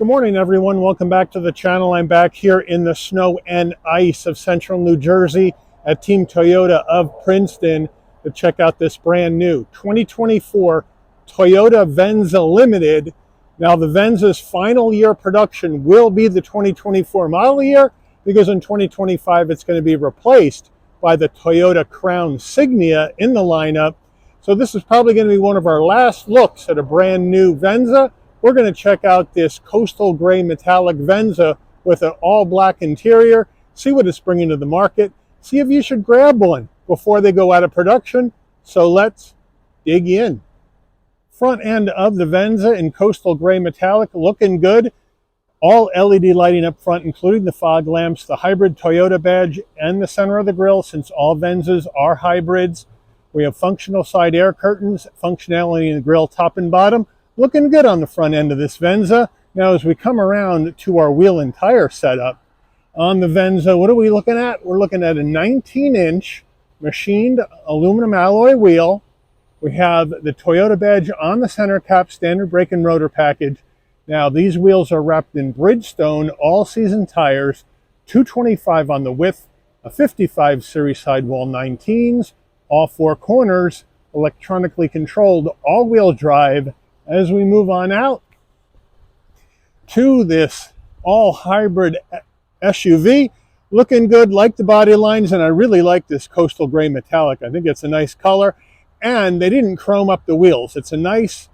morning, everyone. Welcome back to the channel. I'm back here in the snow and ice of central New Jersey at Team Toyota of Princeton to check out this brand new 2024 Toyota Venza Limited. Now, the Venza's final year production will be the 2024 model year, because in 2025 it's going to be replaced by the Toyota Crown Signia in the lineup. So this is probably going to be one of our last looks at a brand new Venza. We're going to check out this coastal gray metallic Venza with an all black interior, see what it's bringing to the market, see if you should grab one before they go out of production. So let's dig in. Front end of the Venza in coastal gray metallic, looking good. All LED lighting up front, including the fog lamps, the hybrid Toyota badge, and the center of the grille, since all Venzas are hybrids. We have functional side air curtains, functionality in the grille top and bottom. Looking good on the front end of this Venza. Now, as we come around to our wheel and tire setup on the Venza, what are we looking at? We're looking at a 19-inch machined aluminum alloy wheel. We have the Toyota badge on the center cap, standard brake and rotor package. Now, these wheels are wrapped in Bridgestone all-season tires, 225 on the width, a 55 series sidewall 19s, all four corners, electronically controlled all-wheel drive. As we move on out to this all-hybrid SUV, looking good, like the body lines, and I really like this coastal gray metallic. I think it's a nice color, and they didn't chrome up the wheels. It's a nice,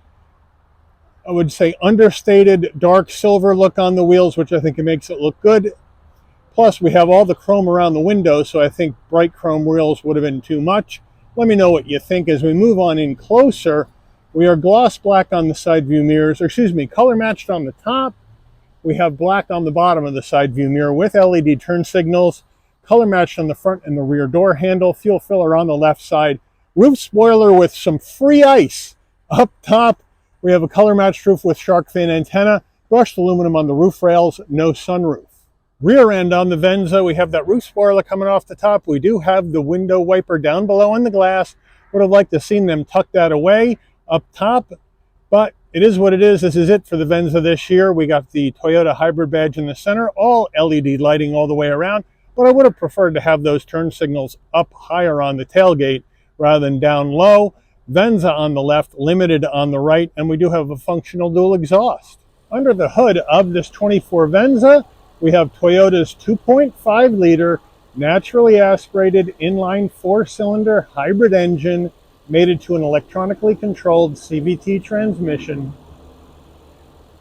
I would say, understated dark silver look on the wheels, which I think it makes it look good. Plus, we have all the chrome around the windows, so I think bright chrome wheels would have been too much. Let me know what you think as we move on in closer. We are gloss black on the side view mirrors, or excuse me, color matched on the top. We have black on the bottom of the side view mirror with LED turn signals, color matched on the front and the rear door handle, fuel filler on the left side, roof spoiler with some free ice up top. We have a color matched roof with shark fin antenna, brushed aluminum on the roof rails, no sunroof. Rear end on the Venza, we have that roof spoiler coming off the top. We do have the window wiper down below on the glass. Would have liked to seen them tuck that away up top, but it is what it is. This is it for the Venza this year. We got the Toyota hybrid badge in the center, all LED lighting all the way around, but I would have preferred to have those turn signals up higher on the tailgate rather than down low. Venza on the left, limited on the right, and we do have a functional dual exhaust. Under the hood of this 24 Venza, we have Toyota's 2.5 liter naturally aspirated inline 4-cylinder hybrid engine, mated to an electronically controlled CVT transmission,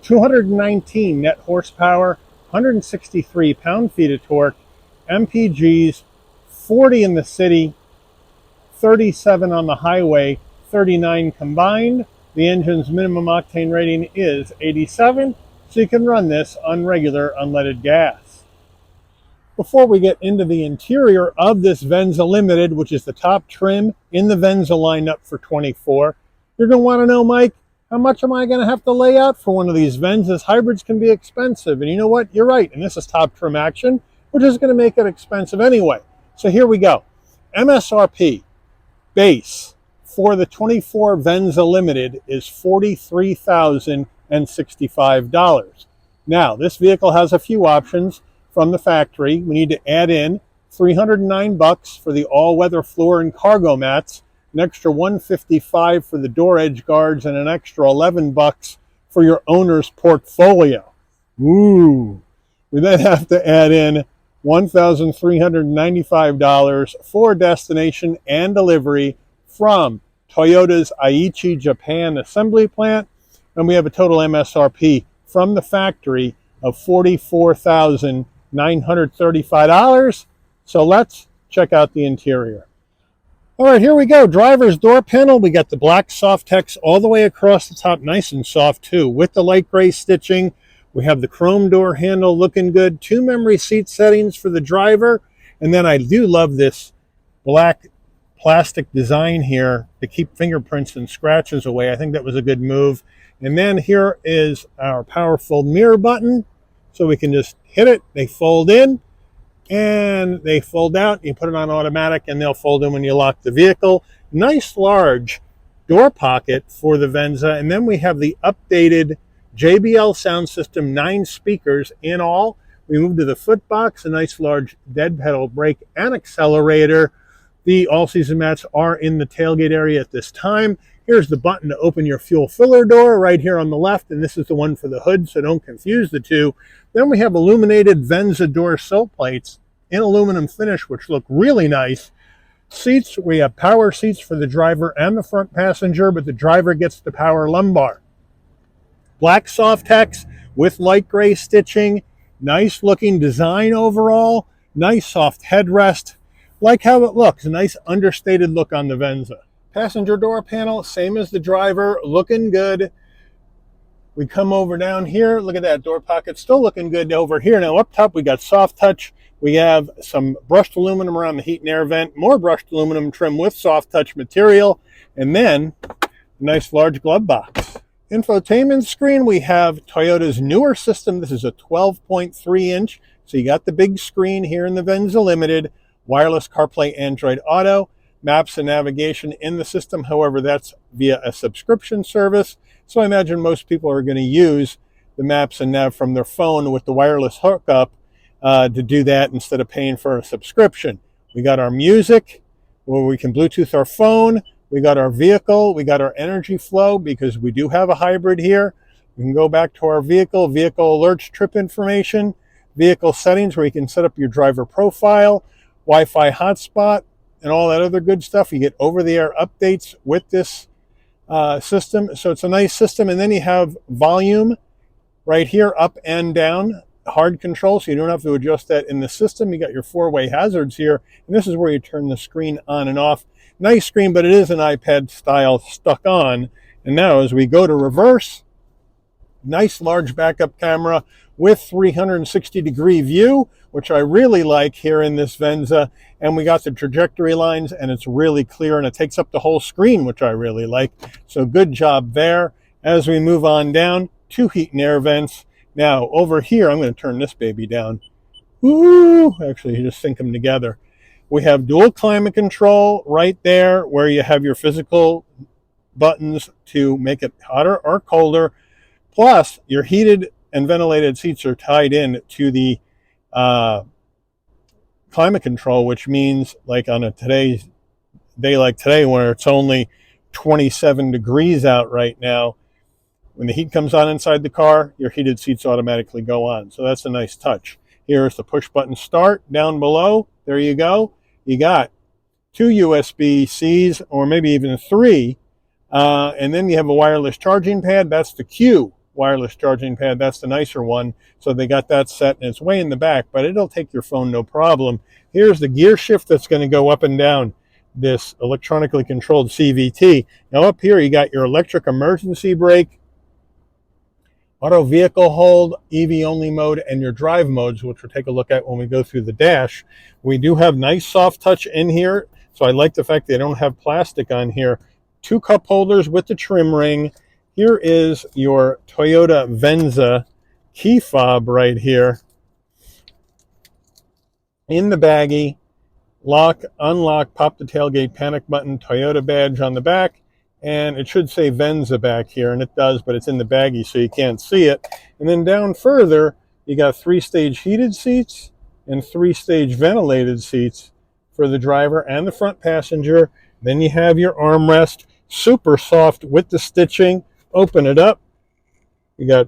219 net horsepower, 163 pound-feet of torque, MPGs, 40 in the city, 37 on the highway, 39 combined. The engine's minimum octane rating is 87, so you can run this on regular unleaded gas. Before we get into the interior of this Venza Limited, which is the top trim in the Venza lineup for 24, you're going to want to know, Mike, how much am I going to have to lay out for one of these Venzas? Hybrids can be expensive, and you know what? You're right, and this is top trim action, which is going to make it expensive anyway. So here we go. MSRP base for the 24 Venza Limited is $43,065. Now, this vehicle has a few options. From the factory, we need to add in $309 for the all-weather floor and cargo mats, an extra $155 for the door edge guards, and an extra $11 for your owner's portfolio. Ooh! We then have to add in $1,395 for destination and delivery from Toyota's Aichi, Japan assembly plant, and we have a total MSRP from the factory of $44,935. So let's check out the interior. All right, here we go. Driver's door panel. We got the black Softex all the way across the top, nice and soft too, with the light gray stitching. We have the chrome door handle looking good. 2 memory seat settings for the driver. And then I do love this black plastic design here to keep fingerprints and scratches away. I think that was a good move. And then here is our powerful mirror button. So we can just hit it, they fold in, and they fold out. You put it on automatic, and they'll fold in when you lock the vehicle. Nice large door pocket for the Venza. And then we have the updated JBL sound system, 9 speakers in all. We move to the footbox, a nice large dead pedal brake and accelerator. The all-season mats are in the tailgate area at this time. Here's the button to open your fuel filler door right here on the left, and this is the one for the hood, so don't confuse the two. Then we have illuminated Venza door sill plates in aluminum finish, which look really nice. Seats, we have power seats for the driver and the front passenger, but the driver gets the power lumbar. Black Softex with light gray stitching. Nice looking design overall. Nice soft headrest. Like how it looks. A nice understated look on the Venza. Passenger door panel, same as the driver. Looking good. We come over down here. Look at that door pocket. Still looking good over here. Now up top we got soft touch. We have some brushed aluminum around the heat and air vent. More brushed aluminum trim with soft touch material. And then a nice large glove box. Infotainment screen, we have Toyota's newer system. This is a 12.3 inch. So you got the big screen here in the Venza Limited. Wireless CarPlay, Android Auto, maps and navigation in the system. However, that's via a subscription service. So I imagine most people are going to use the maps and nav from their phone with the wireless hookup to do that instead of paying for a subscription. We got our music where we can Bluetooth our phone. We got our vehicle. We got our energy flow because we do have a hybrid here. We can go back to our vehicle alerts, trip information, vehicle settings where you can set up your driver profile, Wi-Fi hotspot, and all that other good stuff. You get over-the-air updates with this system. So it's a nice system. And then you have volume right here, up and down, hard control, so you don't have to adjust that in the system. You got your 4-way hazards here, and this is where you turn the screen on and off. Nice screen, but it is an iPad style stuck on. And now as we go to reverse, nice large backup camera with 360-degree view, which I really like here in this Venza. And we got the trajectory lines, and it's really clear, and it takes up the whole screen, which I really like. So good job there. As we move on down, 2 heat and air vents. Now over here, I'm going to turn this baby down. Ooh, actually, you just sync them together. We have dual climate control right there where you have your physical buttons to make it hotter or colder. Plus, your heated and ventilated seats are tied in to the climate control, which means like on a today's day like today where it's only 27 degrees out right now, when the heat comes on inside the car, your heated seats automatically go on. So that's a nice touch. Here's the push button start down below. There you go. You got 2 USB-Cs or maybe even 3. And then you have a wireless charging pad. That's the Q wireless charging pad. That's the nicer one. So they got that set, and it's way in the back, but it'll take your phone no problem. Here's the gear shift that's going to go up and down this electronically controlled CVT. Now up here you got your electric emergency brake, auto vehicle hold, EV only mode, and your drive modes, which we'll take a look at when we go through the dash. We do have nice soft touch in here, so I like the fact they don't have plastic on here. 2 cup holders with the trim ring. Here is your Toyota Venza key fob right here. In the baggie, lock, unlock, pop the tailgate panic button, Toyota badge on the back, and it should say Venza back here, and it does, but it's in the baggie so you can't see it. And then down further, you got 3-stage heated seats and 3-stage ventilated seats for the driver and the front passenger. Then you have your armrest, super soft with the stitching. Open it up. You got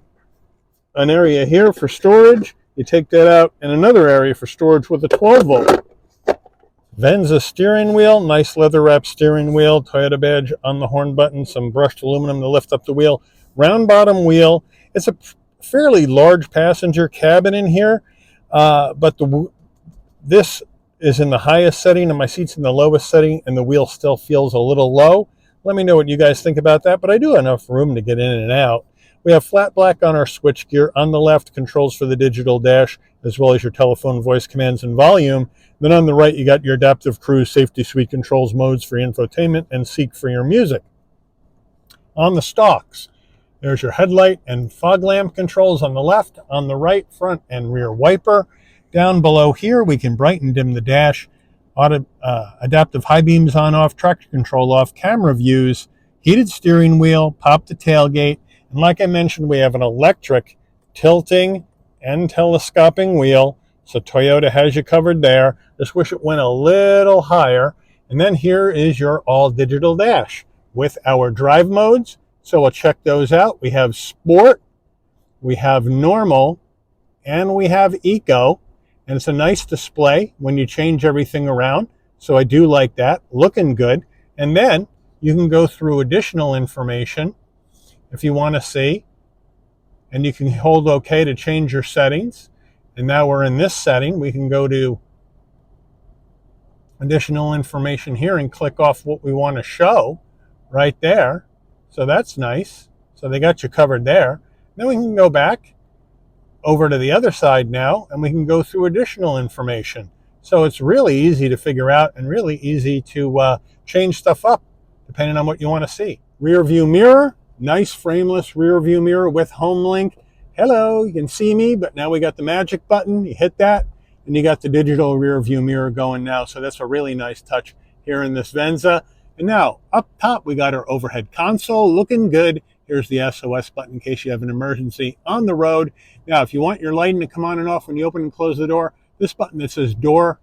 an area here for storage. You take that out, and another area for storage with a 12-volt. Venza steering wheel, nice leather wrap steering wheel, Toyota badge on the horn button, some brushed aluminum to lift up the wheel, round bottom wheel. It's a fairly large passenger cabin in here, but this is in the highest setting and my seat's in the lowest setting, and the wheel still feels a little low. Let me know what you guys think about that, but I do have enough room to get in and out. We have flat black on our switchgear. On the left, controls for the digital dash, as well as your telephone voice commands and volume. Then on the right, you got your adaptive cruise safety suite controls modes for your infotainment and Seek for your music. On the stalks, there's your headlight and fog lamp controls on the left, on the right, front and rear wiper. Down below here, we can brighten dim the dash, adaptive high beams on off, traction control off, camera views, heated steering wheel, pop the tailgate, And like I mentioned, we have an electric tilting and telescoping wheel. So Toyota has you covered there. Just wish it went a little higher. And then here is your all digital dash with our drive modes. So we'll check those out. We have sport, we have normal, and we have eco. And it's a nice display when you change everything around. So I do like that, looking good. And then you can go through additional information if you want to see. And you can hold OK to change your settings. And now we're in this setting. We can go to additional information here and click off what we want to show right there. So that's nice. So they got you covered there. Then we can go back over to the other side now, and we can go through additional information. So it's really easy to figure out and really easy to change stuff up depending on what you want to see. Rear view mirror, nice frameless rear view mirror with home link. Hello, you can see me, but now we got the magic button. You hit that, and you got the digital rear view mirror going now. So that's a really nice touch here in this Venza. And now up top, we got our overhead console looking good. Here's the SOS button in case you have an emergency on the road. Now, if you want your lighting to come on and off when you open and close the door, this button that says door,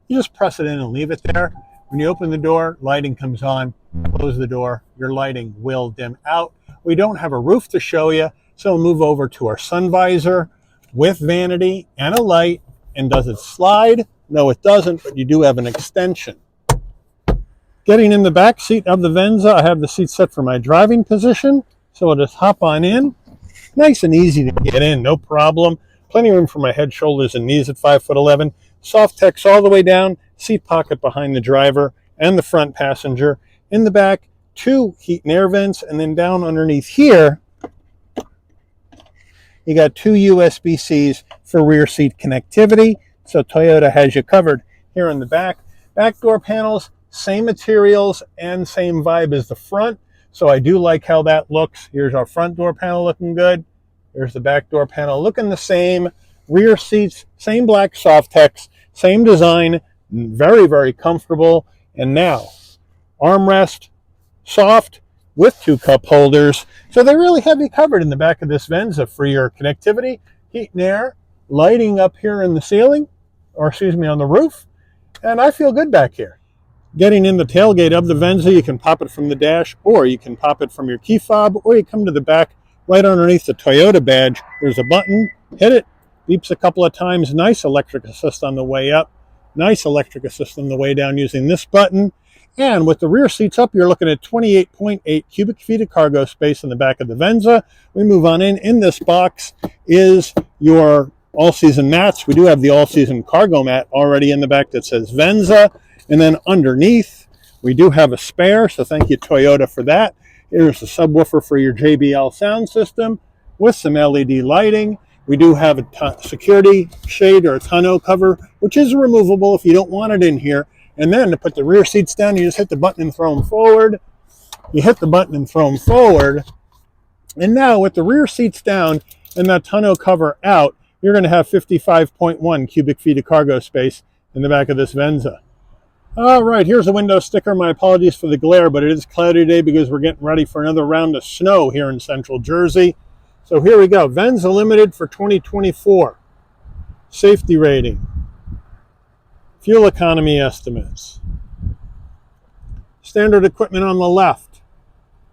you just press it in and leave it there. When you open the door, lighting comes on. Close the door, your lighting will dim out. We don't have a roof to show you, so we'll move over to our sun visor with vanity and a light. And does it slide? No, it doesn't, but you do have an extension. Getting in the back seat of the Venza, I have the seat set for my driving position. So I'll just hop on in. Nice and easy to get in, no problem. Plenty of room for my head, shoulders, and knees at 5'11". Soft text all the way down, seat pocket behind the driver and the front passenger. In the back, 2 heat and air vents, and then down underneath here, you got 2 USB-Cs for rear seat connectivity. So Toyota has you covered here in the back. Back door panels, same materials and same vibe as the front. So I do like how that looks. Here's our front door panel looking good. Here's the back door panel looking the same. Rear seats, same black soft text, same design, very, very comfortable. And now, armrest, soft with 2 cup holders. So they really have you covered in the back of this Venza for your connectivity, heat and air, lighting up here in the ceiling, or excuse me, on the roof. And I feel good back here. Getting in the tailgate of the Venza, you can pop it from the dash, or you can pop it from your key fob, or you come to the back right underneath the Toyota badge. There's a button, hit it, beeps a couple of times. Nice electric assist on the way up, nice electric assist on the way down using this button. And with the rear seats up, you're looking at 28.8 cubic feet of cargo space in the back of the Venza. We move on in. In this box is your all-season mats. We do have the all-season cargo mat already in the back that says Venza. And then underneath, we do have a spare, so thank you, Toyota, for that. Here's the subwoofer for your JBL sound system with some LED lighting. We do have a security shade or a tonneau cover, which is removable if you don't want it in here. And then to put the rear seats down, you just hit the button and throw them forward. You hit the button and throw them forward. And now with the rear seats down and that tonneau cover out, you're going to have 55.1 cubic feet of cargo space in the back of this Venza. All right, here's a window sticker. My apologies for the glare, but it is cloudy today because we're getting ready for another round of snow here in central Jersey. So here we go. Venza Limited for 2024. Safety rating. Fuel economy estimates. Standard equipment on the left.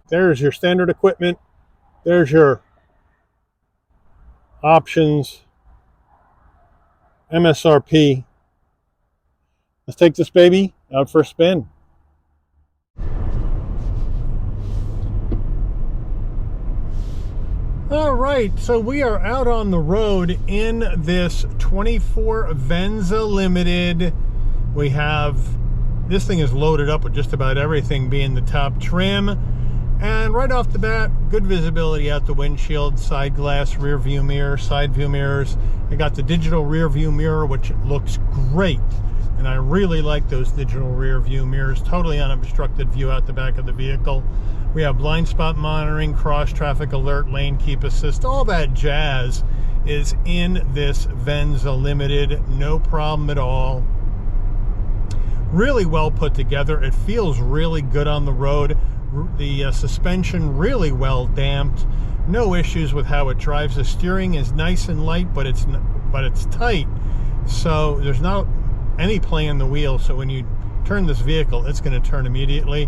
There's your standard equipment. There's your options. MSRP. Let's take this baby out for a spin. All right, so we are out on the road in this 24 Venza Limited. We have, this thing is loaded up with just about everything being the top trim. And right off the bat, good visibility out the windshield, side glass, rear view mirror, side view mirrors. I got the digital rear view mirror, which looks great. And I really like those digital rear view mirrors, totally unobstructed view out the back of the vehicle. We have blind spot monitoring, cross traffic alert, lane keep assist, all that jazz is in this Venza Limited, no problem at all. Really well put together. It feels really good on the road. The suspension really well damped. No issues with how it drives. The steering is nice and light, but it's tight. So there's not any play in the wheel. So when you turn this vehicle, it's going to turn immediately,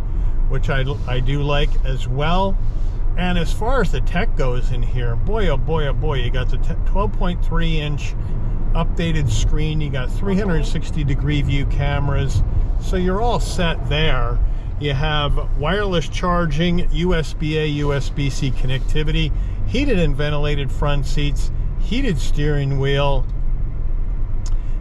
which I do like as well. And as far as the tech goes in here, boy, oh boy, oh boy, you got the 12.3-inch updated screen. You got 360-degree view cameras. So you're all set there. You have wireless charging, USB-A, USB-C connectivity, heated and ventilated front seats, heated steering wheel.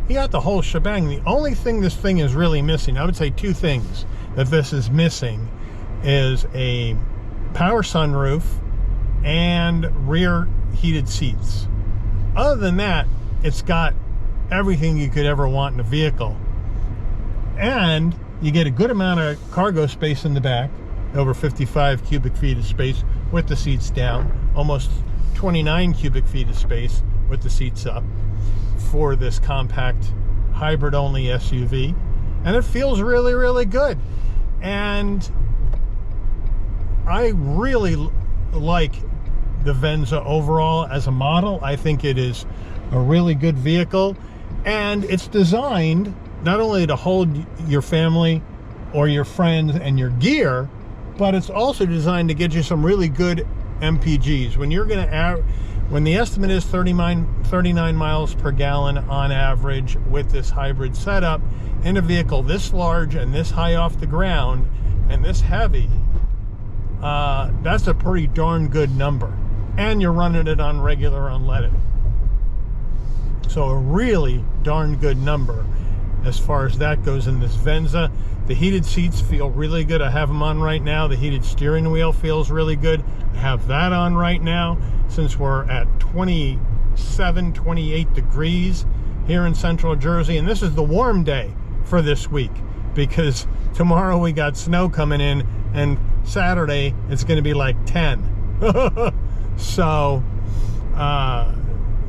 You got the whole shebang. The only thing this thing is really missing, I would say two things that this is missing, is a power sunroof and rear heated seats. Other than that, it's got everything you could ever want in a vehicle. And you get a good amount of cargo space in the back, over 55 cubic feet of space with the seats down, almost 29 cubic feet of space with the seats up for this compact hybrid-only SUV. And it feels really, really good. And I really like the Venza overall as a model. I think it is a really good vehicle, and it's designed not only to hold your family or your friends and your gear, but it's also designed to get you some really good MPGs. When the estimate is 39 miles per gallon on average with this hybrid setup in a vehicle this large and this high off the ground and this heavy, that's a pretty darn good number. And you're running it on regular unleaded. So a really darn good number as far as that goes in this Venza. The heated seats feel really good. I have them on right now. The heated steering wheel feels really good. I have that on right now since we're at 27, 28 degrees here in central Jersey. And this is the warm day for this week, because tomorrow we got snow coming in, and Saturday it's going to be like 10. So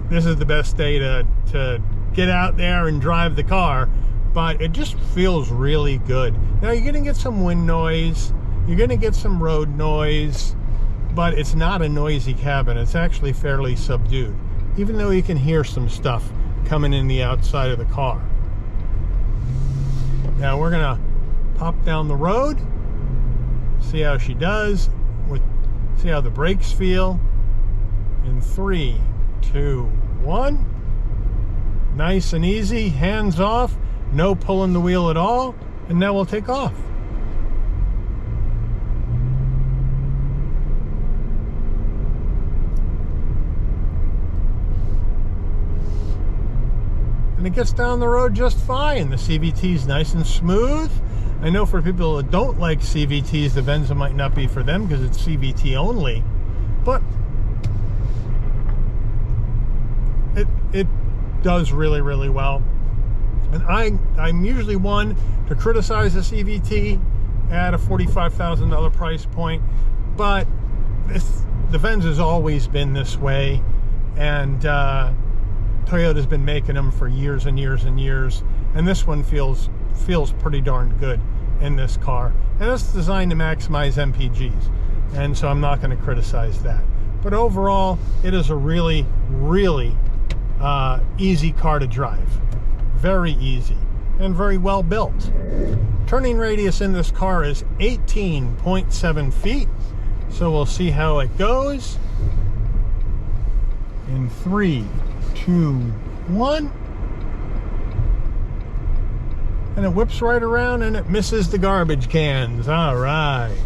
this is the best day to get out there and drive the car, but it just feels really good. Now you're gonna get some wind noise, you're gonna get some road noise, but it's not a noisy cabin. It's actually fairly subdued, even though you can hear some stuff coming in the outside of the car. Now we're gonna pop down the road, see how she does, see how the brakes feel. In 3, 2, 1. Nice and easy, hands off, no pulling the wheel at all, and now we'll take off. And it gets down the road just fine. The CVT is nice and smooth. I know for people that don't like CVTs, the Venza might not be for them because it's CVT only, but it does really, really well. And I'm usually one to criticize the CVT at a $45,000 price point, but the Venza's always been this way, and Toyota's been making them for years and years and years, and this one feels pretty darn good in this car, and it's designed to maximize MPGs, and so I'm not going to criticize that. But overall, it is a really, really easy car to drive. Very easy and very well built. Turning radius in this car is 18.7 feet. So we'll see how it goes. In 3, 2, 1. And it whips right around and it misses the garbage cans. All right.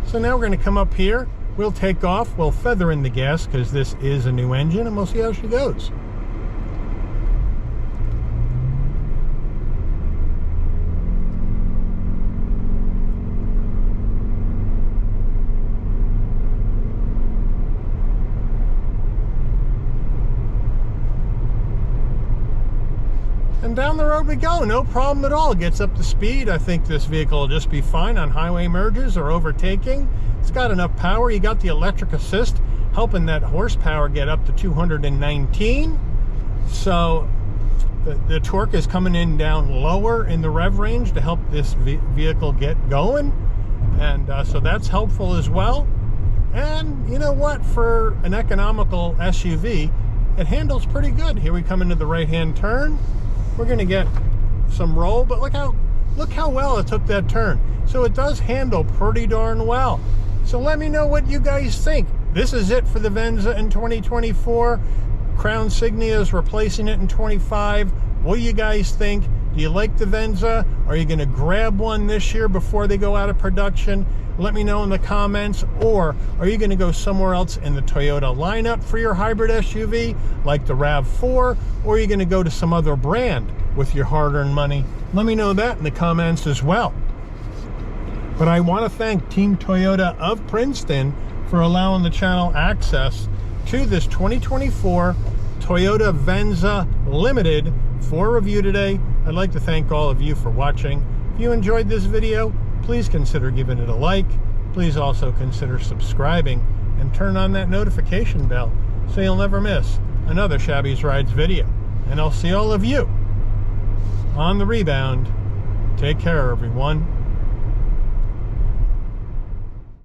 So now we're going to come up here. We'll take off. We'll feather in the gas because this is a new engine, and we'll see how she goes. And down the road we go, no problem at all. It gets up to speed. I think this vehicle will just be fine on highway merges or overtaking. It's got enough power. You got the electric assist helping that horsepower get up to 219. So the torque is coming in down lower in the rev range to help this vehicle get going. And so that's helpful as well. And you know what? For an economical SUV, it handles pretty good. Here we come into the right-hand turn. We're going to get some roll, but look how well it took that turn. So it does handle pretty darn well. So let me know what you guys think. This is it for the Venza in 2024. Crown Signia is replacing it in 25. What do you guys think? Do you like the Venza? Are you going to grab one this year before they go out of production? Let me know in the comments. Or are you going to go somewhere else in the Toyota lineup for your hybrid SUV, like the RAV4? Or are you going to go to some other brand with your hard-earned money? Let me know that in the comments as well. But I want to thank Team Toyota of Princeton for allowing the channel access to this 2024 Toyota Venza Limited for review today. I'd like to thank all of you for watching. If you enjoyed this video, please consider giving it a like. Please also consider subscribing and turn on that notification bell so you'll never miss another Shabby's Rides video. And I'll see all of you on the rebound. Take care, everyone.